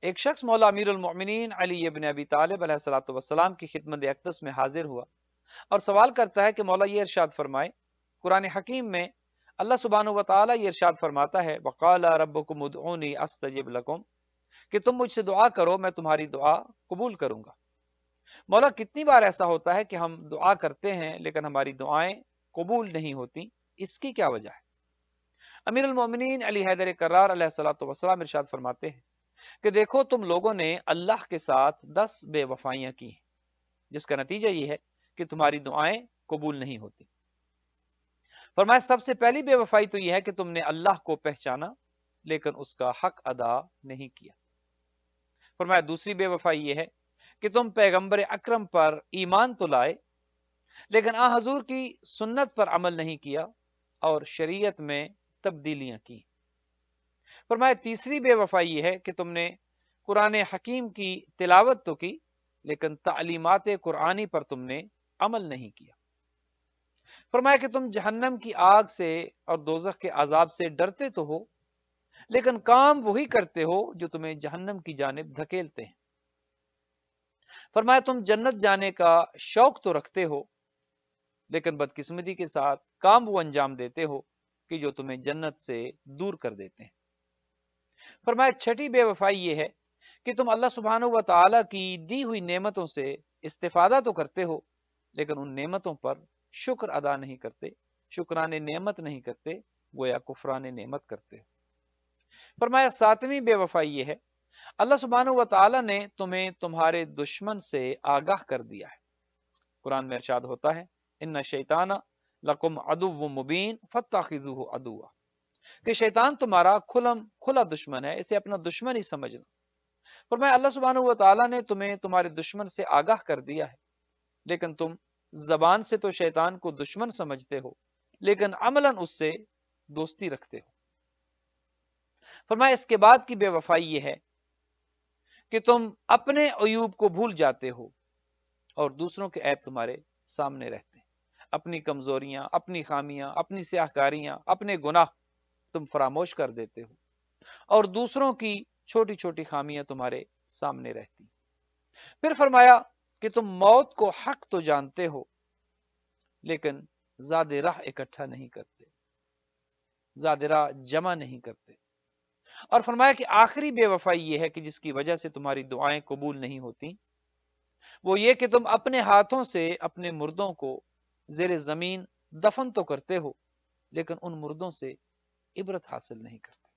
ایک شخص مولا امیر المؤمنین علی ابن ابی طالب علیہ الصلوۃ والسلام کی خدمت اقدس میں حاضر ہوا اور سوال کرتا ہے کہ مولا یہ ارشاد فرمائے، قرآن حکیم میں اللہ سبحانہ و تعالیٰ یہ ارشاد فرماتا ہے وقال ربکم ادعونی استجب لکم، کہ تم مجھ سے دعا کرو میں تمہاری دعا قبول کروں گا۔ مولا کتنی بار ایسا ہوتا ہے کہ ہم دعا کرتے ہیں لیکن ہماری دعائیں قبول نہیں ہوتی، اس کی کیا وجہ ہے؟ امیر المومنین علی حیدر کرار علیہ الصلوۃ والسلام ارشاد فرماتے ہیں کہ دیکھو تم لوگوں نے اللہ کے ساتھ 10 بے وفائیاں کی ہیں، جس کا نتیجہ یہ ہے کہ تمہاری دعائیں قبول نہیں ہوتی۔ فرمایا سب سے پہلی بے وفائی تو یہ ہے کہ تم نے اللہ کو پہچانا لیکن اس کا حق ادا نہیں کیا۔ فرمایا دوسری بے وفائی یہ ہے کہ تم پیغمبر اکرم پر ایمان تو لائے لیکن آن حضور کی سنت پر عمل نہیں کیا اور شریعت میں تبدیلیاں کی۔ فرمایا تیسری بے وفائی یہ ہے کہ تم نے قرآن حکیم کی تلاوت تو کی لیکن تعلیمات قرآنی پر تم نے عمل نہیں کیا۔ فرمایا کہ تم جہنم کی آگ سے اور دوزخ کے عذاب سے ڈرتے تو ہو لیکن کام وہی کرتے ہو جو تمہیں جہنم کی جانب دھکیلتے ہیں۔ فرمایا تم جنت جانے کا شوق تو رکھتے ہو لیکن بدقسمتی کے ساتھ کام وہ انجام دیتے ہو کہ جو تمہیں جنت سے دور کر دیتے ہیں۔ فرمایا چھٹی بے وفائی یہ ہے کہ تم اللہ سبحانہ و تعالیٰ کی دی ہوئی نعمتوں سے استفادہ تو کرتے ہو لیکن ان نعمتوں پر شکر ادا نہیں کرتے، شکران نعمت نہیں کرتے، گویا کفران نعمت کرتے ہو۔ فرمایا ساتویں بے وفائی یہ ہے اللہ سبحانہ و تعالیٰ نے تمہیں تمہارے دشمن سے آگاہ کر دیا ہے۔ قرآن میں ارشاد ہوتا ہے ان شیطان لکم عدو مبین فاتخذوہ عدوا، کہ شیطان تمہارا کھلا دشمن ہے، اسے اپنا دشمن ہی سمجھنا۔ فرمایا اللہ سبحانہ و تعالیٰ نے تمہیں تمہارے دشمن سے آگاہ کر دیا ہے لیکن تم زبان سے تو شیطان کو دشمن سمجھتے ہو لیکن عملاً اس سے دوستی رکھتے ہو۔ فرمایا اس کے بعد کی بے وفائی یہ ہے کہ تم اپنے عیوب کو بھول جاتے ہو اور دوسروں کے عیب تمہارے سامنے رہتے ہیں، اپنی کمزوریاں، اپنی خامیاں، اپنی سیاہکاریاں، اپنے گناہ تم فراموش کر دیتے ہو اور دوسروں کی چھوٹی چھوٹی خامیاں تمہارے سامنے رہتی۔ پھر فرمایا کہ تم موت کو حق تو جانتے ہو لیکن زاد راہ اکٹھا نہیں کرتے، زاد راہ جمع نہیں کرتے۔ اور فرمایا کہ آخری بے وفائی یہ ہے کہ جس کی وجہ سے تمہاری دعائیں قبول نہیں ہوتی، وہ یہ کہ تم اپنے ہاتھوں سے اپنے مردوں کو زیر زمین دفن تو کرتے ہو لیکن ان مردوں سے عبرت حاصل نہیں کرتے۔